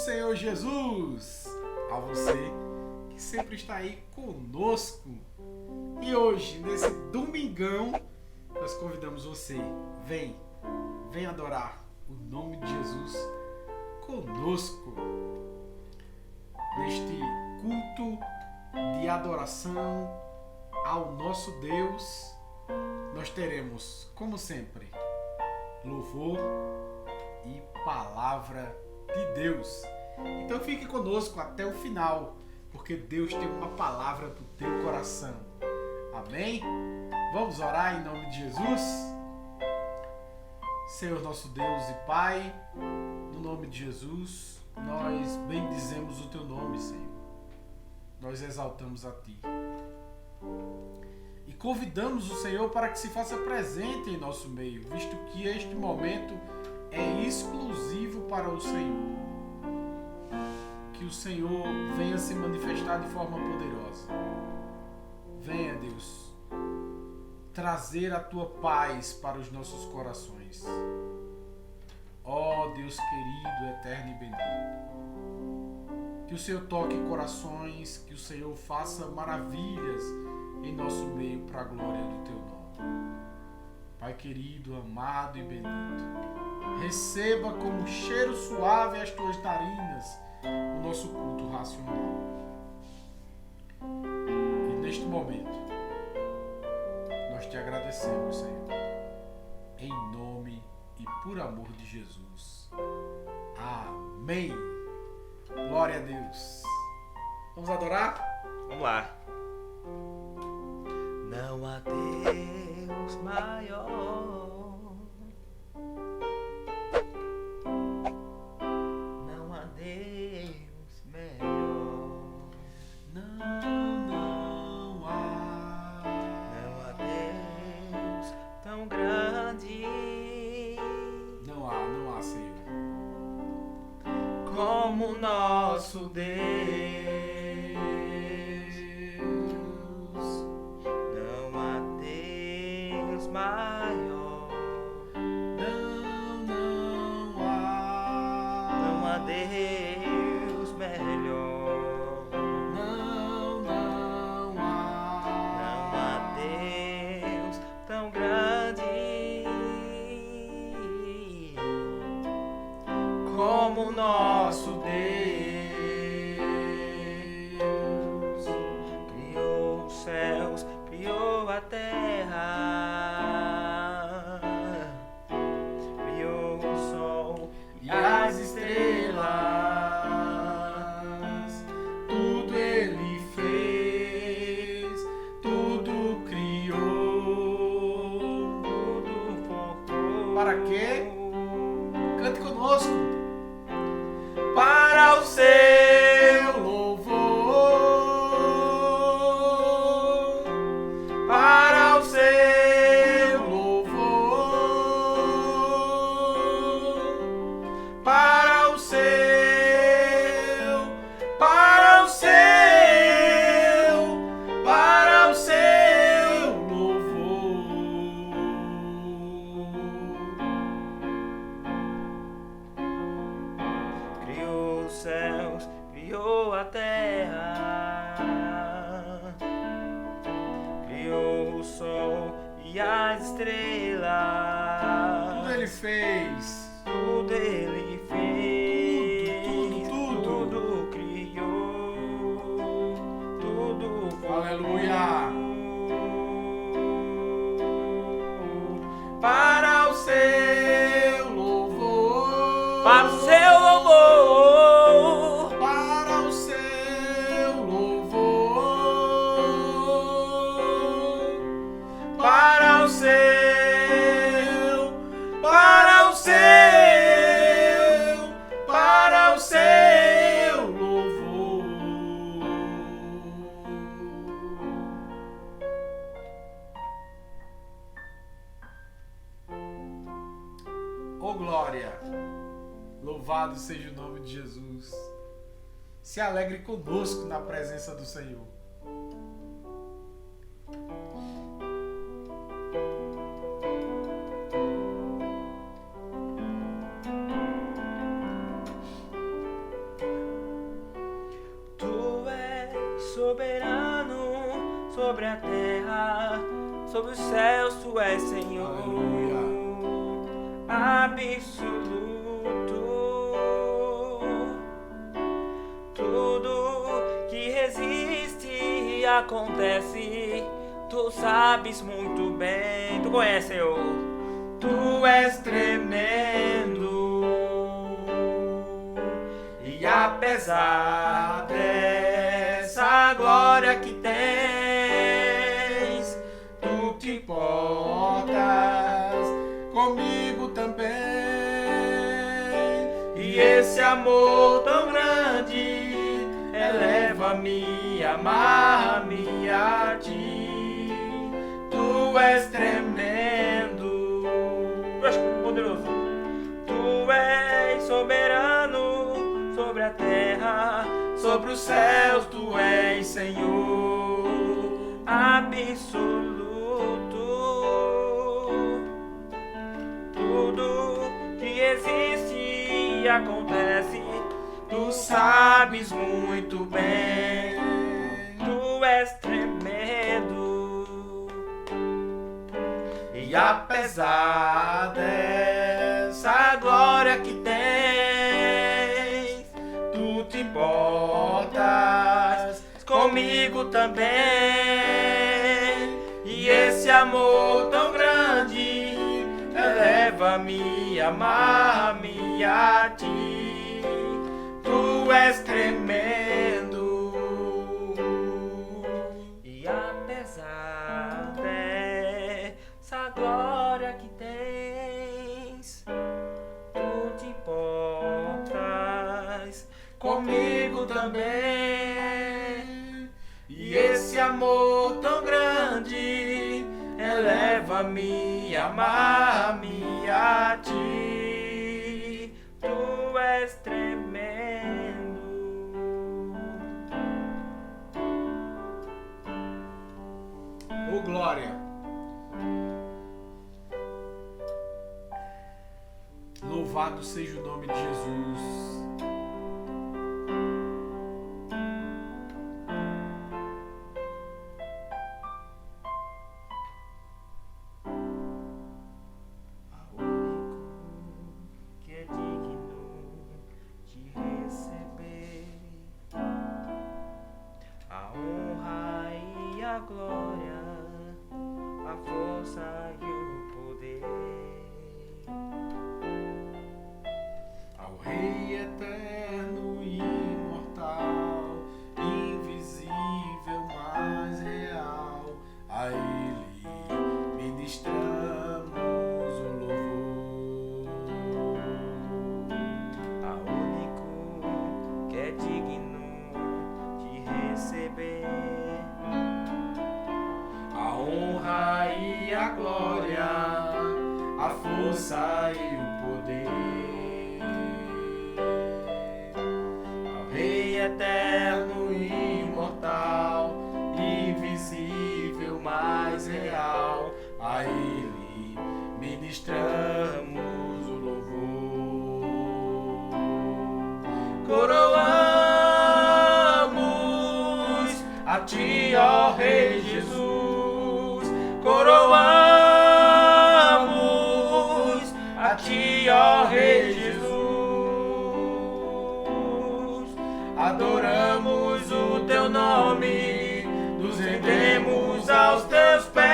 Senhor Jesus, a você que sempre está aí conosco. E hoje, nesse domingão, nós convidamos você, vem adorar o nome de Jesus conosco. Neste culto de adoração ao nosso Deus, nós teremos, como sempre, louvor e palavra de Deus. Então fique conosco até o final, porque Deus tem uma palavra para o teu coração. Amém? Vamos orar em nome de Jesus? Senhor nosso Deus e Pai, no nome de Jesus, nós bendizemos o teu nome, Senhor. Nós exaltamos a Ti. E convidamos o Senhor para que se faça presente em nosso meio, visto que este momento é exclusivo para o Senhor. Que o Senhor venha se manifestar de forma poderosa. Venha, Deus, trazer a Tua paz para os nossos corações. Ó Deus querido, eterno e bendito. Que o Senhor toque corações, que o Senhor faça maravilhas em nosso meio para a glória do Teu nome. Pai querido, amado e bendito, receba como cheiro suave as Tuas narinas o nosso culto racional. E neste momento, nós Te agradecemos, Senhor, em nome e por amor de Jesus. Amém. Glória a Deus. Vamos adorar? Vamos lá. Não há Deus maior, não há Deus melhor, Não não há Deus tão grande há, Senhor. como nosso Deus. Não há Deus maior, Não há. não há Deus melhor, Não há. não há Deus tão grande como nosso Deus. Criou os céus, criou a terra, criou o sol E as estrelas, tudo Ele fez, tudo criou. tudo formou. Para quê? Cante conosco. Para o seu Louvor, para o seu louvor, para o seu, para o seu, para o seu louvor. criou os céus, criou a terra, criou o sol e as estrelas. Tudo Ele fez. Tudo Ele fez. Tudo. Tudo criou. Tudo Aleluia. para o Seu louvor, para o seu louvor, para o seu louvor, para o seu, para o seu, para o seu louvor. Oh glória! Louvado seja o nome de Jesus. Se alegre conosco na presença do Senhor. a terra, sobre os céus tu és Senhor. Aleluia. Absoluto. Tudo que resiste e acontece, tu sabes muito bem. Tu conhece, Senhor. Tu és tremendo. E apesar dessa glória que tens, Tu te importas comigo também. e esse amor tão grande eleva-me, amar-me a ti. Tu és tremendo, tu és poderoso, tu és soberano sobre a terra, sobre os céus, tu és Senhor absoluto. Tudo que existe e acontece, tu sabes muito bem. Tu és tremendo. E apesar dessa glória que tens, tu te importas comigo também. E esse amor tão grande eleva-me, amar-me a ti. Tu és tremendo. E apesar dessa glória que tens, tu te importas comigo também. E esse amor tão grande eleva-me, amar-me a ti. Tu és tremendo. Ô glória. Louvado seja o nome de Jesus. Que é digno de receber a honra e a glória, a força e o poder. Ao Rei eterno e imortal, invisível, mas real, a Ele ministramos o louvor. A único que é digno de receber A honra e a glória, a força e o poder. Ao Rei eterno e imortal, invisível, mas real, a Ele ministramos o louvor. Coroamos a Ti, ó Rei Jesus. Coroamos a Ti, ó Rei Jesus. Adoramos o Teu nome, nos rendemos aos Teus pés.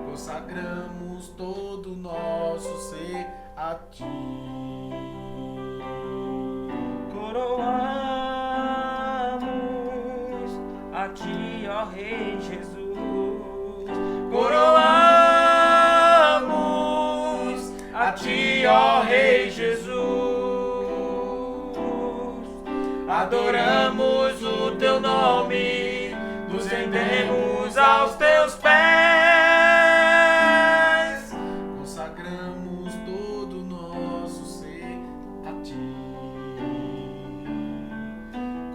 Consagramos todo o nosso ser a Ti. Coroamos a ti, ó Rei Jesus. Coroamos a ti, ó Rei Jesus. Adoramos o teu nome, nos rendemos aos teus pés. Consagramos todo o nosso ser a Ti.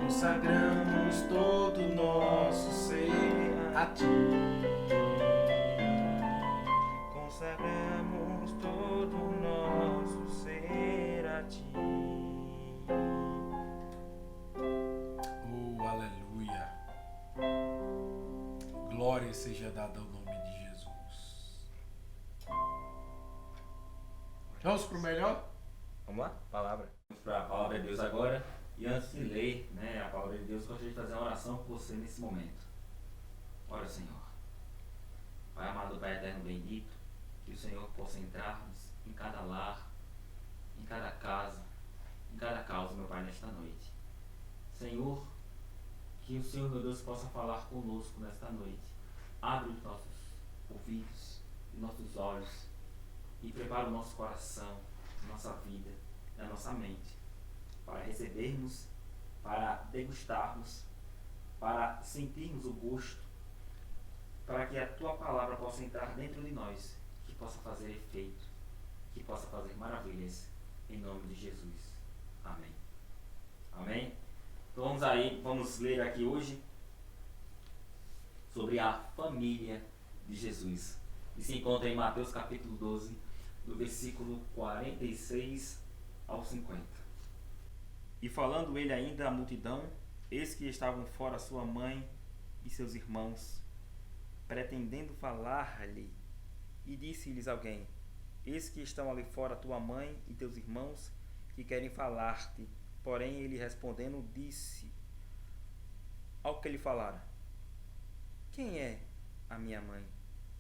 Consagramos todo o nosso ser a Ti. Consagramos todo o nosso ser a ti. Oh, aleluia. glória seja dada ao nome de Jesus. Vamos para o melhor? Vamos lá? Palavra. Vamos para a palavra de Deus agora. E antes de ler, a palavra de Deus, eu gostaria de fazer uma oração por você nesse momento. Ora, Senhor. Pai amado, Pai eterno bendito, que o Senhor possa entrar em cada lar, em cada casa, em cada causa, meu Pai, nesta noite. Senhor, que o Senhor, meu Deus, possa falar conosco nesta noite. Abre os nossos ouvidos e nossos olhos e prepara o nosso coração, nossa vida, a nossa mente, para recebermos, para degustarmos, para sentirmos o gosto, para que a Tua palavra possa entrar dentro de nós, que possa fazer efeito, que possa fazer maravilhas, em nome de Jesus. Amém. Amém? Então vamos ler aqui hoje sobre a família de Jesus. E se encontra em Mateus capítulo 12, do versículo 46 ao 50. E falando ele ainda à multidão, eis que estavam fora sua mãe e seus irmãos, pretendendo falar-lhe, e disse-lhes alguém: eis que estão ali fora tua mãe e teus irmãos, que querem falar-te. Porém ele respondendo disse ao que lhe falara: quem é a minha mãe?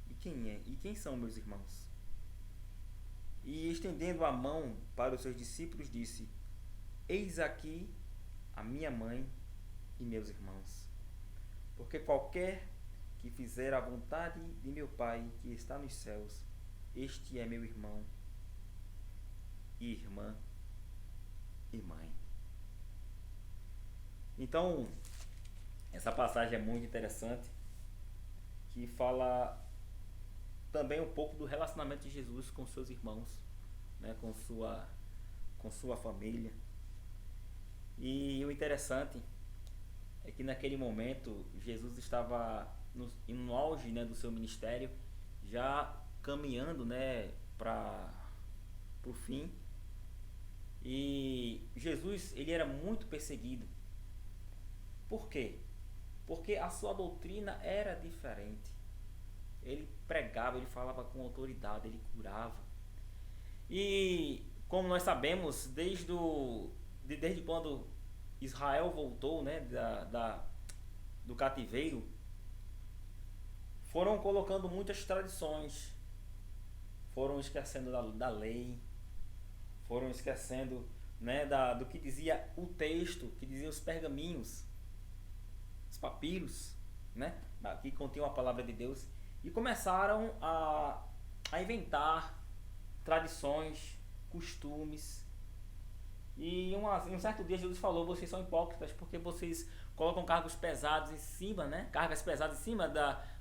E quem são meus irmãos? E estendendo a mão para os seus discípulos disse: eis aqui a minha mãe e meus irmãos. Porque qualquer que fizer a vontade de meu Pai que está nos céus, este é meu irmão, e irmã e mãe. Então, essa passagem é muito interessante, que fala também um pouco do relacionamento de Jesus com seus irmãos, com sua família. E o interessante é que naquele momento Jesus estava no auge, do seu ministério, já caminhando, para o fim. E Jesus, ele era muito perseguido. Por quê? Porque a sua doutrina era diferente. Ele pregava, ele falava com autoridade, ele curava. E como nós sabemos, desde quando Israel voltou, do cativeiro, foram colocando muitas tradições, foram esquecendo da lei, foram esquecendo do que dizia o texto, que dizia os pergaminhos, os papiros, que continham a palavra de Deus, e começaram a inventar tradições, costumes. E um certo dia Jesus falou: vocês são hipócritas porque vocês colocam cargas pesadas em cima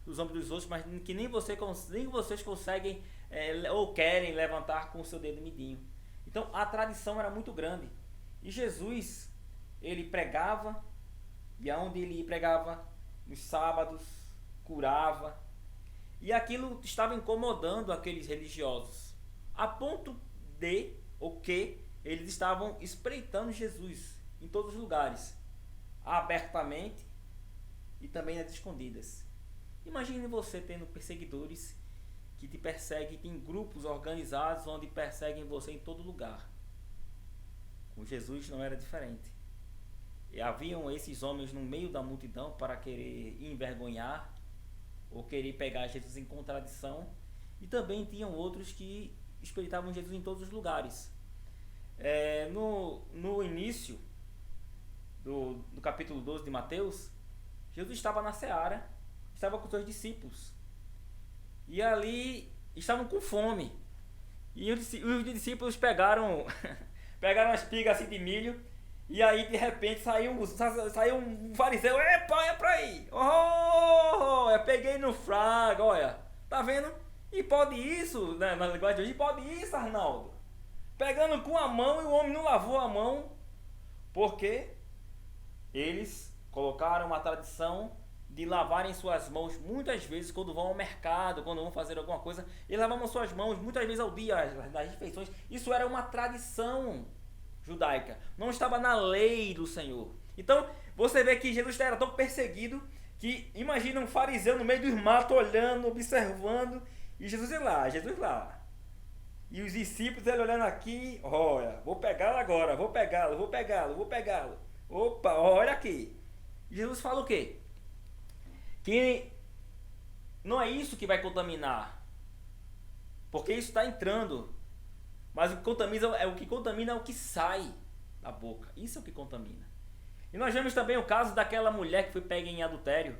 dos ombros dos outros, mas que nem vocês conseguem ou querem levantar com o seu dedo midinho. Então a tradição era muito grande. E Jesus, ele pregava, e aonde ele pregava, nos sábados, curava. E aquilo estava incomodando aqueles religiosos, a ponto de que eles estavam espreitando Jesus em todos os lugares, abertamente e também nas escondidas. Imagine você tendo perseguidores que te perseguem, tem grupos organizados onde perseguem você em todo lugar. Com Jesus não era diferente. E haviam esses homens no meio da multidão para querer envergonhar ou querer pegar Jesus em contradição, e também tinham outros que espreitavam Jesus em todos os lugares. No início do capítulo 12 de Mateus, Jesus estava na seara, estava com seus discípulos, e ali estavam com fome, e os discípulos pegaram uma espiga assim de milho, e aí de repente saiu um fariseu: epa, é pra aí, eu peguei no frago, olha, tá vendo? E pode isso, na linguagem de hoje, pode isso, Arnaldo? Pegando com a mão, e o homem não lavou a mão, porque eles colocaram uma tradição de lavarem suas mãos muitas vezes quando vão ao mercado, quando vão fazer alguma coisa, eles lavavam suas mãos muitas vezes ao dia, nas refeições. Isso era uma tradição judaica, não estava na lei do Senhor. Então você vê que Jesus era tão perseguido que imagina um fariseu no meio dos matos, olhando, observando, e Jesus lá. E os discípulos, ele olhando aqui, olha, vou pegá-lo agora, vou pegá-lo. Opa, olha aqui. E Jesus fala o quê? Que não é isso que vai contaminar, porque isso está entrando, mas o que contamina é o que sai da boca. Isso é o que contamina. E nós vemos também o caso daquela mulher que foi pega em adultério.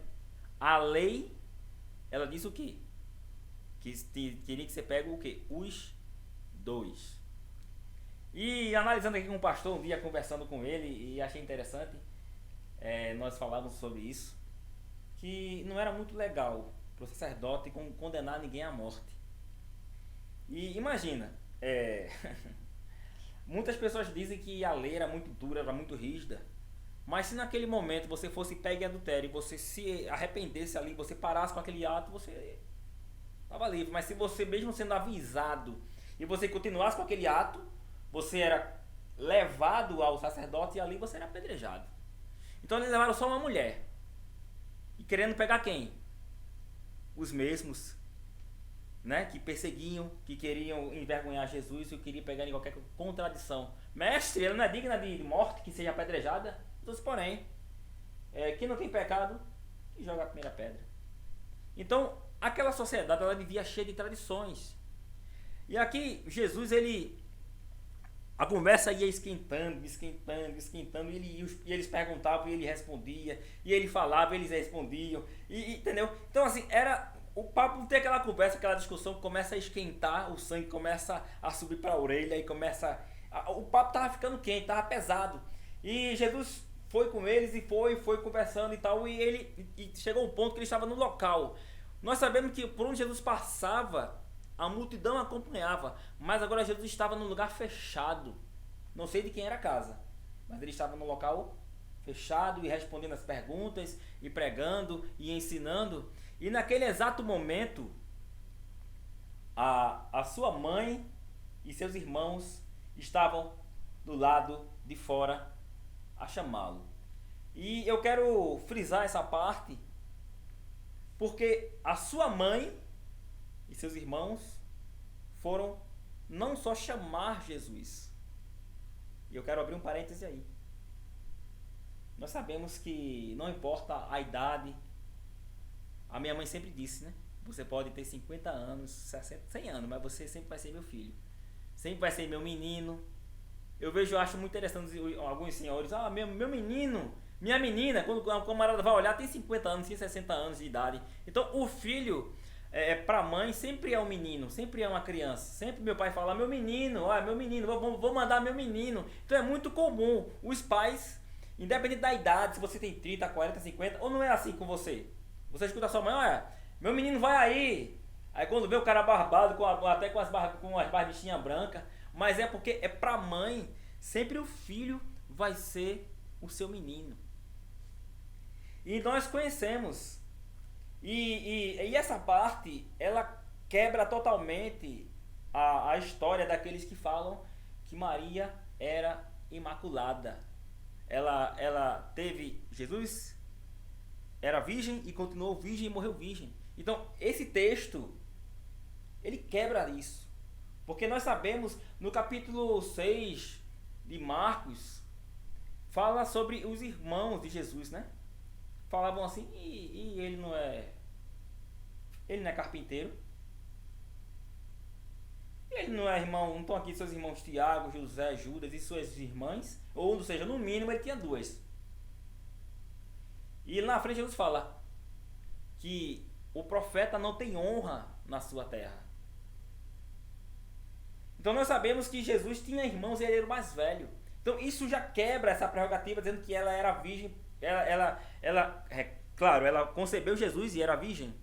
A lei, ela diz o quê? Que teria que ser pego o quê? Os dois. E analisando aqui com o pastor, um dia conversando com ele, e achei interessante, nós falávamos sobre isso, que não era muito legal para o sacerdote condenar ninguém à morte. E imagina, muitas pessoas dizem que a lei era muito dura, era muito rígida, mas se naquele momento você fosse pego em adultério e você se arrependesse ali, você parasse com aquele ato, você estava livre. Mas se você, mesmo sendo avisado, e você continuasse com aquele ato, você era levado ao sacerdote e ali você era apedrejado. Então eles levaram só uma mulher. E querendo pegar quem? Os mesmos, né, que perseguiam, que queriam envergonhar Jesus e queriam pegar em qualquer contradição. Mestre, ela não é digna de morte, que seja apedrejada? Então, porém, quem não tem pecado, que joga a primeira pedra. Então, aquela sociedade, ela vivia cheia de tradições. E aqui, Jesus, a conversa ia esquentando, e eles perguntavam e ele respondia, e ele falava e eles respondiam, entendeu? Então, assim, o papo tem aquela conversa, aquela discussão que começa a esquentar, o sangue começa a subir para a orelha e o papo estava ficando quente, estava pesado. E Jesus foi com eles e foi conversando e tal, e chegou um ponto que ele estava no local. Nós sabemos que por onde Jesus passava, a multidão acompanhava, mas agora Jesus estava num lugar fechado. Não sei de quem era a casa, mas ele estava num local fechado e respondendo as perguntas, e pregando e ensinando. E naquele exato momento, a sua mãe e seus irmãos estavam do lado de fora a chamá-lo. E eu quero frisar essa parte, porque a sua mãe e seus irmãos foram não só chamar Jesus. E eu quero abrir um parêntese aí. Nós sabemos que não importa a idade. A minha mãe sempre disse, né? Você pode ter 50 anos, 60, 100 anos, mas você sempre vai ser meu filho. Sempre vai ser meu menino. Eu acho muito interessante alguns senhores, meu menino, minha menina, quando o camarada vai olhar, tem 50 anos, tem 60 anos de idade. Então o filho, para a mãe, sempre é um menino, sempre é uma criança. Sempre meu pai fala, meu menino, vou mandar meu menino. Então é muito comum os pais, independente da idade, se você tem 30, 40, 50, ou não é assim com você. Você escuta a sua mãe, olha, meu menino vai aí. Aí quando vê o cara barbado, até com as barbichinhas brancas, mas é porque é pra mãe, sempre o filho vai ser o seu menino. E nós conhecemos. E essa parte, ela quebra totalmente a história daqueles que falam que Maria era imaculada. Ela teve Jesus, era virgem e continuou virgem e morreu virgem. Então, esse texto, ele quebra isso. Porque nós sabemos, no capítulo 6 de Marcos, fala sobre os irmãos de Jesus, né? Falavam assim, e ele não é carpinteiro? Ele não é irmão, não estão aqui seus irmãos Tiago, José, Judas e suas irmãs? Ou seja, no mínimo ele tinha duas. E na frente Jesus fala que o profeta não tem honra na sua terra. Então nós sabemos que Jesus tinha irmãos e ele era o mais velho. Então isso já quebra essa prerrogativa, dizendo que ela era virgem. Claro, ela concebeu Jesus e era virgem.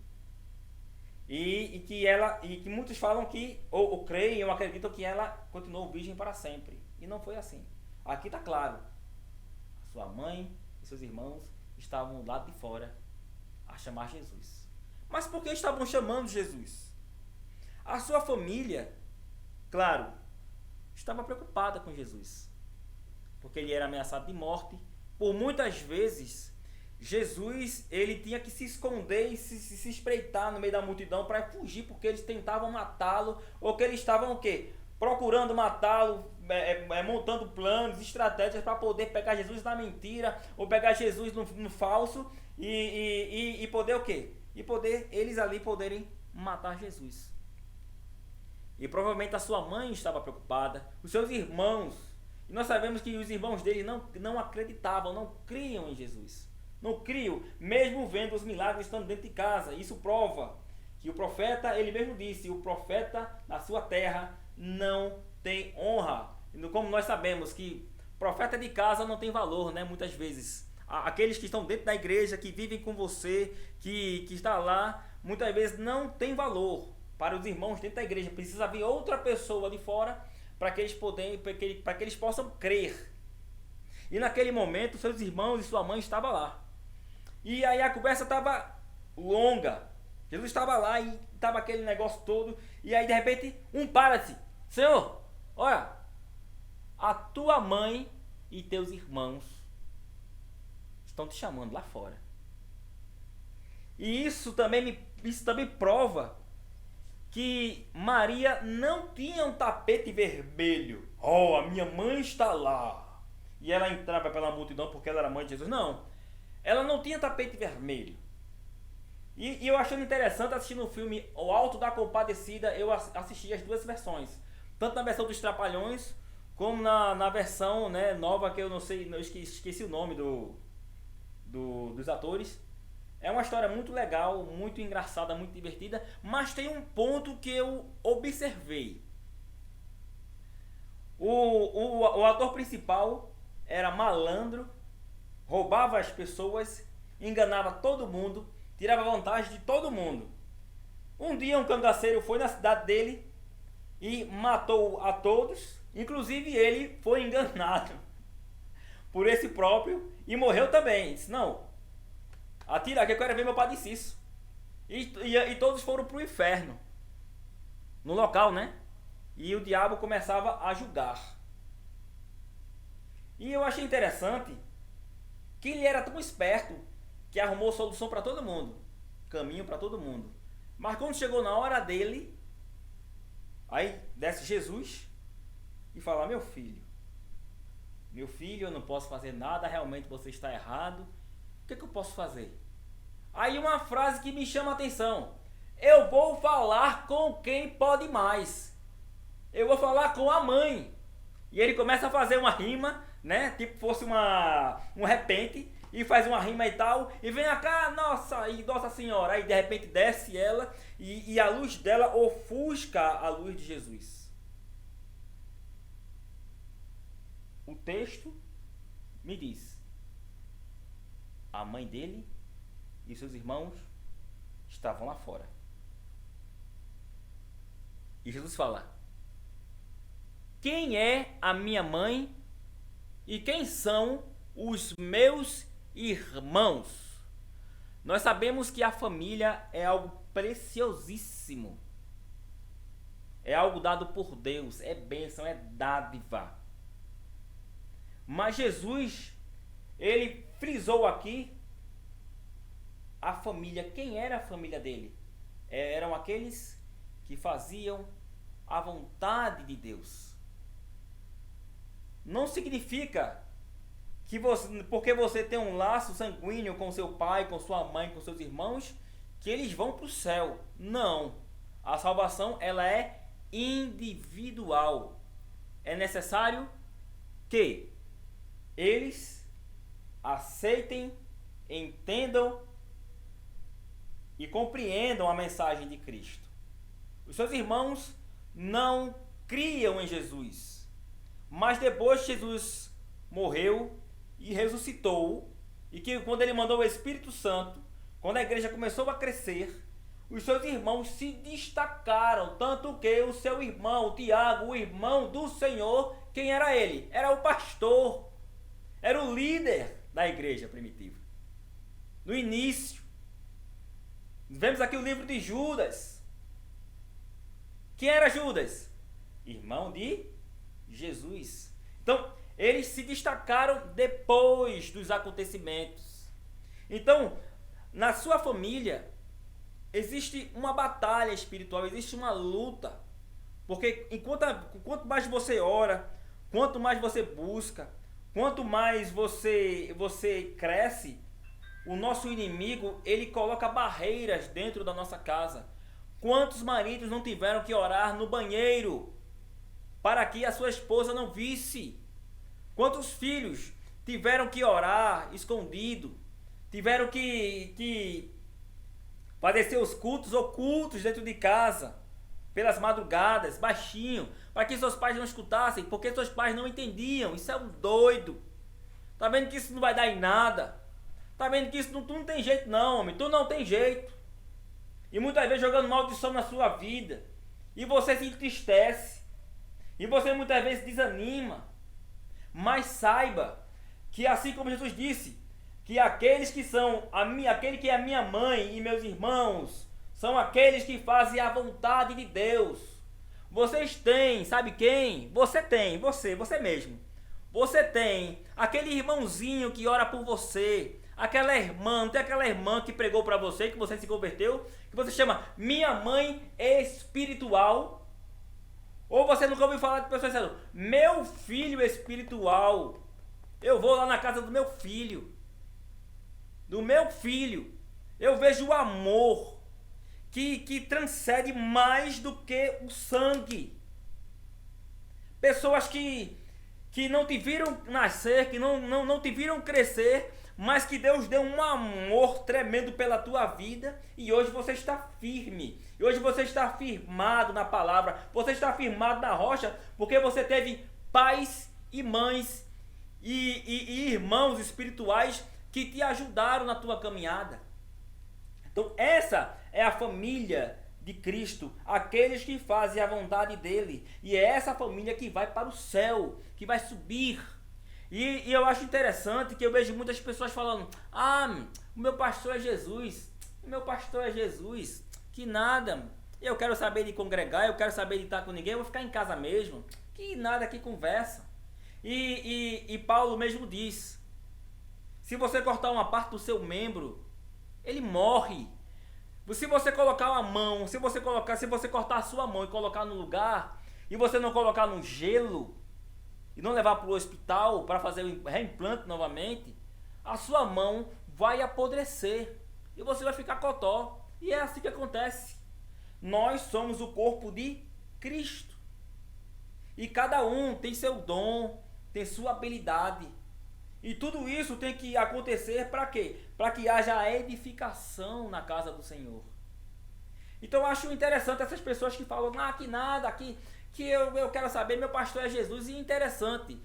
E que muitos falam que, ou creem, ou acreditam que ela continuou virgem para sempre. E não foi assim. Aqui está claro. A sua mãe e seus irmãos estavam do lado de fora a chamar Jesus. Mas por que estavam chamando Jesus? A sua família, claro, estava preocupada com Jesus, porque ele era ameaçado de morte. Por muitas vezes Jesus, ele tinha que se esconder e se espreitar no meio da multidão para fugir, porque eles tentavam matá-lo, ou que eles estavam o quê? Procurando matá-lo, montando planos, estratégias para poder pegar Jesus na mentira, ou pegar Jesus no falso, e poder o quê? E poder, eles ali poderem matar Jesus. E provavelmente a sua mãe estava preocupada, os seus irmãos, e nós sabemos que os irmãos dele não acreditavam, não criam em Jesus. Não criam, mesmo vendo os milagres estando dentro de casa. Isso prova que o profeta, ele mesmo disse, o profeta na sua terra não tem honra. Como nós sabemos que profeta de casa não tem valor, né? Muitas vezes. Aqueles que estão dentro da igreja, que vivem com você, que está lá, muitas vezes não tem valor para os irmãos dentro da igreja. Precisa vir outra pessoa de fora para que eles possam crer. E naquele momento, seus irmãos e sua mãe estavam lá. E aí a conversa estava longa. Jesus estava lá e estava aquele negócio todo. E aí de repente, para-se. Senhor, olha, a tua mãe e teus irmãos estão te chamando lá fora. E isso também prova que Maria não tinha um tapete vermelho. Oh, a minha mãe está lá. E ela entrava pela multidão porque ela era mãe de Jesus. Não. Ela não tinha tapete vermelho. E eu achando interessante, assistindo o filme O Alto da Compadecida, eu assisti as duas versões. Tanto na versão dos Trapalhões, como na versão, né, nova, que eu não sei, eu esqueci o nome dos atores. É uma história muito legal, muito engraçada, muito divertida, mas tem um ponto que eu observei. O ator principal era malandro, roubava as pessoas, enganava todo mundo, tirava vantagem de todo mundo. Um dia um cangaceiro foi na cidade dele e matou a todos, inclusive ele foi enganado por esse próprio e morreu também. Disse, não, atira que eu quero ver meu padeciço. E todos foram para o inferno, no local, né? E o diabo começava a julgar. E eu achei interessante que ele era tão esperto que arrumou solução para todo mundo, caminho para todo mundo. Mas quando chegou na hora dele, aí desce Jesus e fala, meu filho, eu não posso fazer nada, realmente você está errado, o que eu posso fazer? Aí uma frase que me chama a atenção, eu vou falar com quem pode mais, eu vou falar com a mãe. E ele começa a fazer uma rima, né? Tipo fosse um repente, e faz uma rima e tal, e vem cá, Nossa Senhora. Aí de repente desce ela, e a luz dela ofusca a luz de Jesus. O texto me diz, a mãe dele e seus irmãos estavam lá fora. E Jesus fala, quem é a minha mãe e quem são os meus irmãos? Nós sabemos que a família é algo preciosíssimo. É algo dado por Deus, é bênção, é dádiva. Mas Jesus, ele frisou aqui a família. Quem era a família dele? Eram aqueles que faziam a vontade de Deus. Não significa que porque você tem um laço sanguíneo com seu pai, com sua mãe, com seus irmãos, que eles vão para o céu. Não. A salvação, ela é individual. É necessário que eles aceitem, entendam e compreendam a mensagem de Cristo. Os seus irmãos não criam em Jesus. Mas depois que Jesus morreu e ressuscitou, e que quando ele mandou o Espírito Santo, quando a igreja começou a crescer, os seus irmãos se destacaram, tanto que o seu irmão, Tiago, o irmão do Senhor, quem era ele? Era o pastor, era o líder da igreja primitiva. No início, vemos aqui o livro de Judas. Quem era Judas? Irmão de Jesus. Então, eles se destacaram depois dos acontecimentos. Então, na sua família, existe uma batalha espiritual, existe uma luta. Porque quanto mais você ora, quanto mais você busca, quanto mais você cresce, o nosso inimigo, ele coloca barreiras dentro da nossa casa. Quantos maridos não tiveram que orar no banheiro para que a sua esposa não visse? Quantos filhos tiveram que orar escondido? Tiveram que fazer seus cultos ocultos dentro de casa, pelas madrugadas, baixinho, para que seus pais não escutassem, porque seus pais não entendiam. Isso é um doido. Tá vendo que isso não vai dar em nada? Tá vendo que isso tu não tem jeito não, homem. Tu não tem jeito. E muitas vezes jogando maldição na sua vida. E você se entristece. E você muitas vezes desanima. Mas saiba que assim como Jesus disse, que aqueles que são aquele que é a minha mãe e meus irmãos, são aqueles que fazem a vontade de Deus. Vocês têm, sabe quem? Você tem, você mesmo. Você tem aquele irmãozinho que ora por você. Aquela irmã, não tem aquela irmã que pregou para você, que você se converteu, que você chama minha mãe espiritual? Ou você nunca ouviu falar de pessoas dizendo, meu filho espiritual, eu vou lá na casa do meu filho. Do meu filho. Eu vejo o amor que transcende mais do que o sangue. Pessoas que não te viram nascer, que não te viram crescer, mas que Deus deu um amor tremendo pela tua vida e hoje você está firme. E hoje você está firmado na palavra, você está firmado na rocha, porque você teve pais e mães e irmãos espirituais que te ajudaram na tua caminhada. Então essa é a família de Cristo, aqueles que fazem a vontade dele, e é essa família que vai para o céu, que vai subir. E eu acho interessante que eu vejo muitas pessoas falando, o meu pastor é Jesus, que nada, eu quero saber de congregar, eu quero saber de estar com ninguém, eu vou ficar em casa mesmo, que nada, que conversa. E Paulo mesmo diz, se você cortar uma parte do seu membro, ele morre. Se você colocar uma mão, se você cortar a sua mão e colocar no lugar, e você não colocar no gelo, e não levar para o hospital para fazer o reimplante novamente, a sua mão vai apodrecer e você vai ficar cotó. E é assim que acontece. Nós somos o corpo de Cristo. E cada um tem seu dom, tem sua habilidade. E tudo isso tem que acontecer para quê? Para que haja edificação na casa do Senhor. Então eu acho interessante essas pessoas que falam, que nada, que eu quero saber, meu pastor é Jesus. E interessante,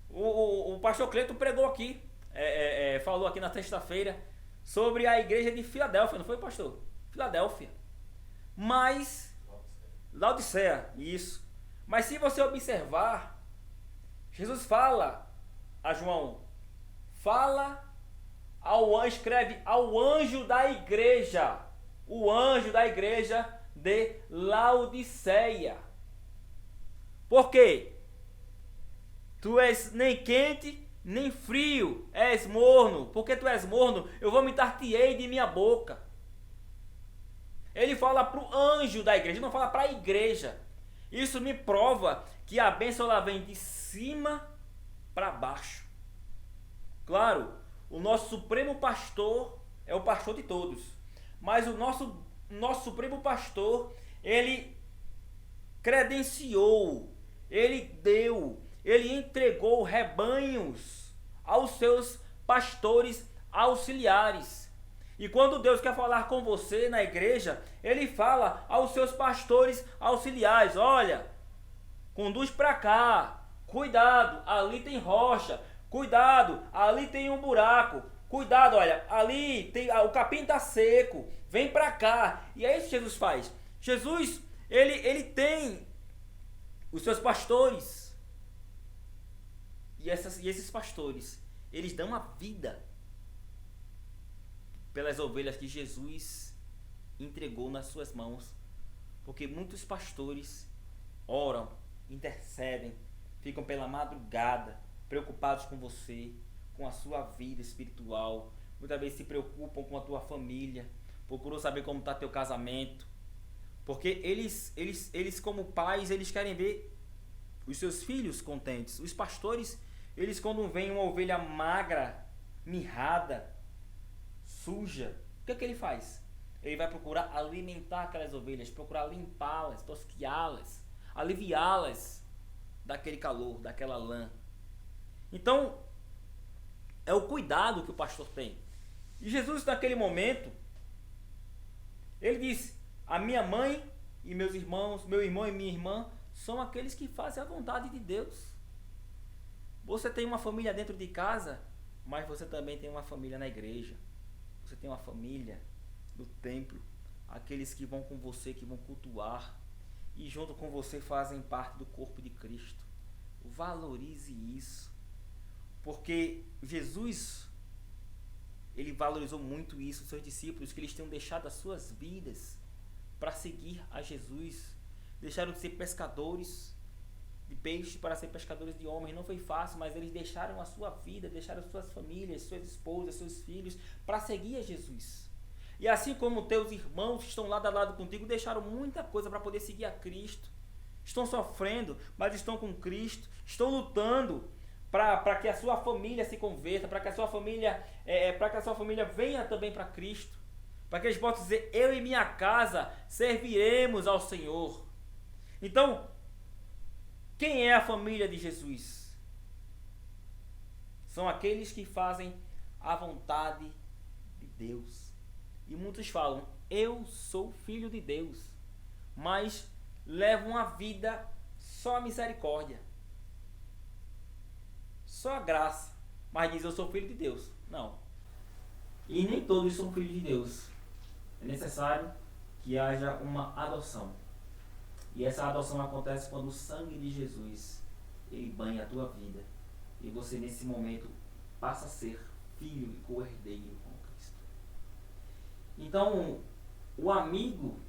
o pastor Cleiton pregou aqui, falou aqui na sexta-feira, sobre a igreja de Filadélfia, não foi, pastor? Filadélfia. Mas, Laodiceia, isso. Mas se você observar, Jesus fala a João, escreve ao anjo da igreja, o anjo da igreja de Laodiceia. Por quê? Tu és nem quente, nem frio, és morno. Porque tu és morno, eu vomitar-te-ei de minha boca. Ele fala para o anjo da igreja, não fala para a igreja. Isso me prova que a bênção ela vem de cima para baixo. Claro, o nosso supremo pastor é o pastor de todos. Mas o nosso supremo pastor, ele credenciou, ele entregou rebanhos aos seus pastores auxiliares. E quando Deus quer falar com você na igreja, ele fala aos seus pastores auxiliares, olha, conduz para cá, cuidado, ali tem rocha, cuidado, ali tem um buraco, cuidado, olha, ali tem, o capim está seco, vem para cá. E é isso que Jesus faz. Jesus, ele tem os seus pastores. E esses pastores, eles dão a vida pelas ovelhas que Jesus entregou nas suas mãos. Porque muitos pastores oram, intercedem, ficam pela madrugada, preocupados com você, com a sua vida espiritual, muitas vezes se preocupam com a tua família, procuram saber como está teu casamento, porque eles como pais, eles querem ver os seus filhos contentes. Os pastores, eles quando veem uma ovelha magra, mirrada, suja, o que é que ele faz? Ele vai procurar alimentar aquelas ovelhas, procurar limpá-las, tosquiá-las, aliviá-las daquele calor, daquela lã. Então, é o cuidado que o pastor tem. E Jesus, naquele momento, ele diz: a minha mãe e meus irmãos, meu irmão e minha irmã, são aqueles que fazem a vontade de Deus. Você tem uma família dentro de casa, mas você também tem uma família na igreja. Você tem uma família no templo, aqueles que vão com você, que vão cultuar, e junto com você fazem parte do corpo de Cristo. Valorize isso, porque Jesus, ele valorizou muito isso, seus discípulos, que eles tenham deixado as suas vidas para seguir a Jesus, deixaram de ser pescadores de peixe para ser pescadores de homens. Não foi fácil, mas eles deixaram a sua vida, deixaram suas famílias, suas esposas, seus filhos para seguir a Jesus. E assim como teus irmãos que estão lado a lado contigo deixaram muita coisa para poder seguir a Cristo, estão sofrendo, mas estão com Cristo, estão lutando para que a sua família se converta, para que a sua família venha também para Cristo, para que eles possam dizer: eu e minha casa serviremos ao Senhor. Então, quem é a família de Jesus? São aqueles que fazem a vontade de Deus. E muitos falam: eu sou filho de Deus, mas levam a vida só a misericórdia, só a graça, mas diz: eu sou filho de Deus. Não. E nem todos são filhos de Deus. É necessário que haja uma adoção. E essa adoção acontece quando o sangue de Jesus, ele banha a tua vida. E você nesse momento passa a ser filho e co-herdeiro com Cristo. Então, o amigo,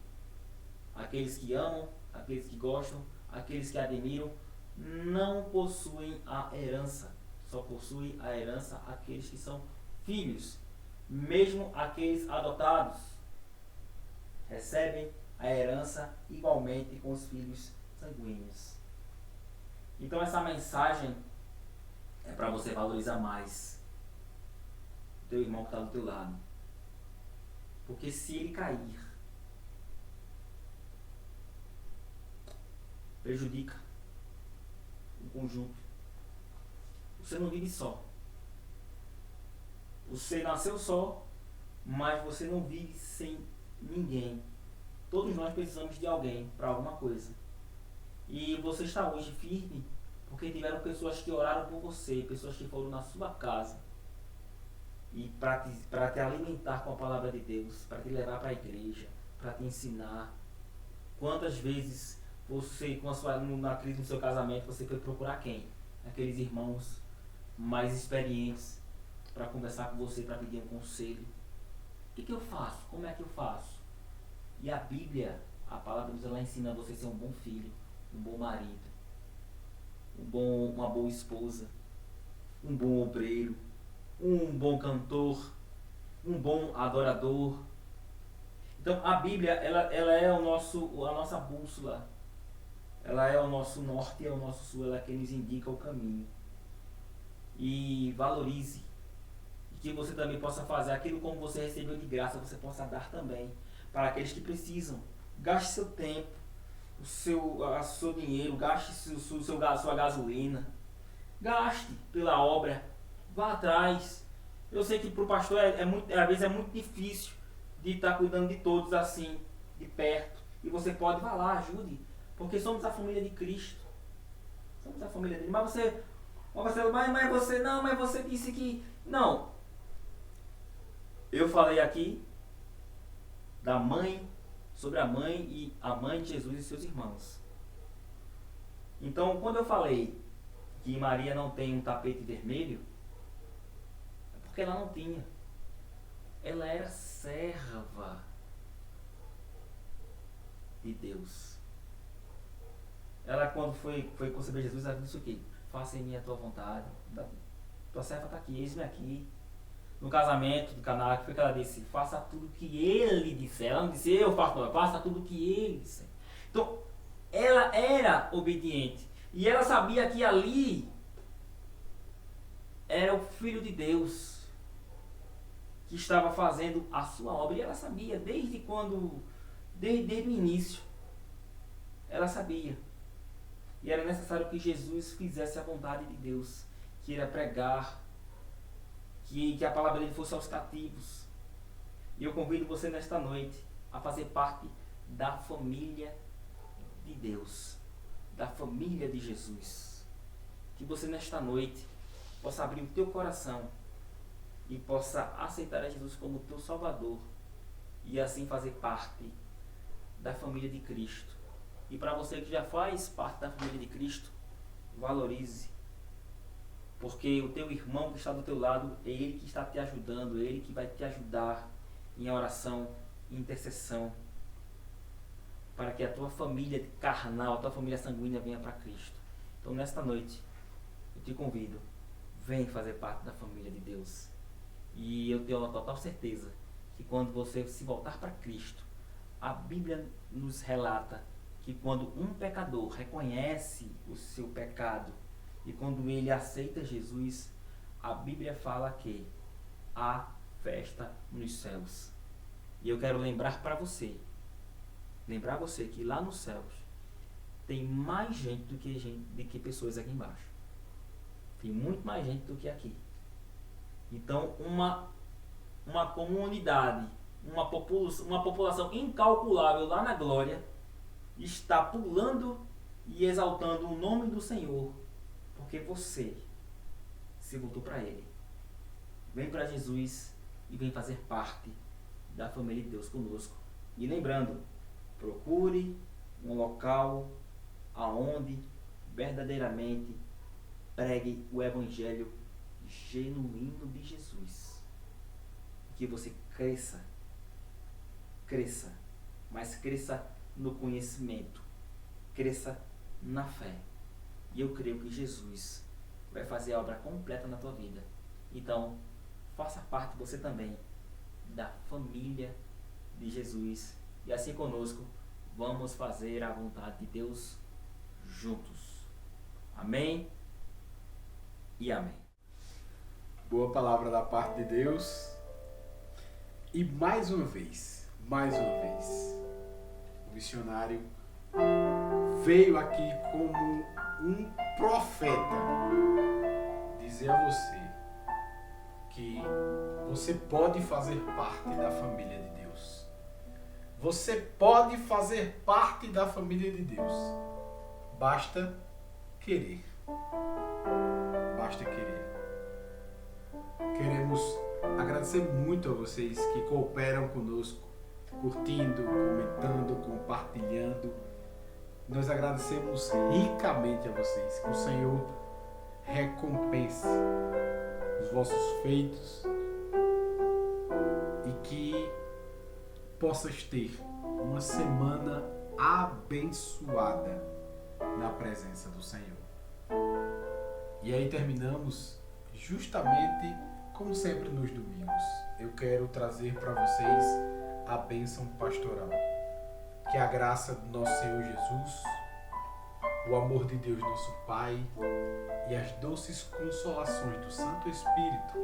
aqueles que amam, aqueles que gostam, aqueles que admiram, não possuem a herança. Só possuem a herança aqueles que são filhos. Mesmo aqueles adotados recebem a herança igualmente com os filhos sanguíneos. Então essa mensagem é para você valorizar mais o teu irmão que está do teu lado. Porque se ele cair, prejudica o conjunto. Você não vive só. Você nasceu só, mas você não vive sem ninguém. Todos nós precisamos de alguém para alguma coisa. E você está hoje firme porque tiveram pessoas que oraram por você, pessoas que foram na sua casa e para te alimentar com a palavra de Deus, para te levar para a igreja, para te ensinar. Quantas vezes você, na crise do seu casamento, você foi procurar quem? Aqueles irmãos mais experientes para conversar com você, para pedir um conselho. O que eu faço? Como é que eu faço? E a Bíblia, a palavra de Deus, ela ensina você a ser um bom filho, um bom marido, uma boa esposa, um bom obreiro, um bom cantor, um bom adorador. Então a Bíblia, ela é a nossa bússola, ela é o nosso norte, é o nosso sul, ela é quem nos indica o caminho. E valorize, e que você também possa fazer aquilo como você recebeu de graça, você possa dar também para aqueles que precisam. Gaste seu tempo, o seu dinheiro, gaste sua gasolina, gaste pela obra, vá atrás. Eu sei que para o pastor às vezes é muito difícil de estar cuidando de todos assim, de perto. E você pode, vá lá, ajude, porque somos a família de Cristo. Somos a família dele. Mas você disse que... Não. Eu falei aqui da mãe, sobre a mãe e a mãe de Jesus e seus irmãos. Então, quando eu falei que Maria não tem um tapete vermelho, é porque ela não tinha. Ela era serva de Deus. Ela, quando foi conceber Jesus, ela disse o quê? Faça em mim a tua vontade. Tua serva está aqui, eis-me aqui. no casamento do Caná, que foi que ela disse, faça tudo que ele disser. Ela não disse, eu faço, não, faça tudo que ele disser. Então, ela era obediente. E ela sabia que ali era o Filho de Deus que estava fazendo a sua obra. E ela sabia, desde o início, ela sabia. E era necessário que Jesus fizesse a vontade de Deus, que era pregar, que a palavra dele fosse aos cativos. E eu convido você nesta noite a fazer parte da família de Deus, da família de Jesus. Que você nesta noite possa abrir o teu coração e possa aceitar a Jesus como teu Salvador e assim fazer parte da família de Cristo. E para você que já faz parte da família de Cristo, valorize, porque o teu irmão que está do teu lado é ele que está te ajudando, é ele que vai te ajudar em oração, em intercessão, para que a tua família carnal, a tua família sanguínea venha para Cristo. Então nesta noite eu te convido, vem fazer parte da família de Deus. E eu tenho uma total certeza que quando você se voltar para Cristo, a Bíblia nos relata que quando um pecador reconhece o seu pecado e quando ele aceita Jesus, a Bíblia fala que há festa nos céus. E eu quero lembrar você que lá nos céus tem mais gente do que pessoas aqui embaixo. Tem muito mais gente do que aqui. Então uma comunidade, uma população incalculável lá na glória está pulando e exaltando o nome do Senhor, porque você se voltou para Ele. Vem para Jesus e vem fazer parte da família de Deus conosco. E lembrando, procure um local aonde verdadeiramente pregue o Evangelho genuíno de Jesus. Que você cresça, mas cresça no conhecimento, cresça na fé. E eu creio que Jesus vai fazer a obra completa na tua vida. Então, faça parte você também da família de Jesus. E assim conosco, vamos fazer a vontade de Deus juntos. Amém e amém. Boa palavra da parte de Deus. E mais uma vez, o missionário veio aqui como um profeta dizer a você que você pode fazer parte da família de Deus. Você pode fazer parte da família de Deus. Basta querer. Basta querer. Queremos agradecer muito a vocês que cooperam conosco, curtindo, comentando, compartilhando. Nós agradecemos ricamente a vocês. Que o Senhor recompense os vossos feitos e que possas ter uma semana abençoada na presença do Senhor. E aí terminamos justamente como sempre nos domingos. Eu quero trazer para vocês a bênção pastoral. Que a graça do nosso Senhor Jesus, o amor de Deus nosso Pai e as doces consolações do Santo Espírito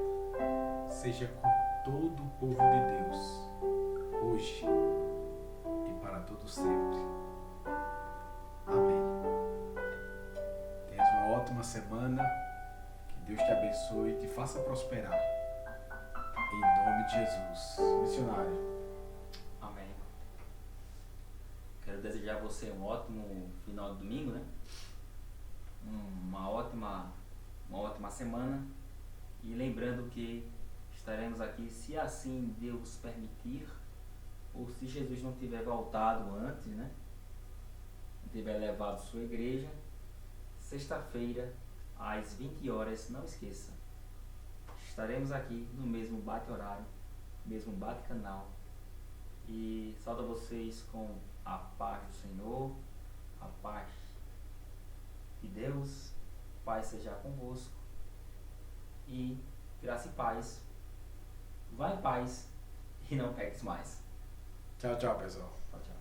seja com todo o povo de Deus, hoje e para todo sempre. Amém. Tenhas uma ótima semana. Que Deus te abençoe e te faça prosperar. Em nome de Jesus. Missionário. Amém. Quero desejar a você um ótimo final de domingo, né? Uma ótima semana. E lembrando que estaremos aqui, se assim Deus permitir, ou se Jesus não tiver voltado antes, né? Não tiver levado sua igreja, sexta-feira, às 20 horas, não esqueça. Estaremos aqui no mesmo bate-horário, mesmo bate-canal. E saúdo vocês com a paz do Senhor, a paz de Deus, paz seja convosco e graça e paz Vai em paz e não peques mais. Tchau, tchau, pessoal. Tchau, tchau.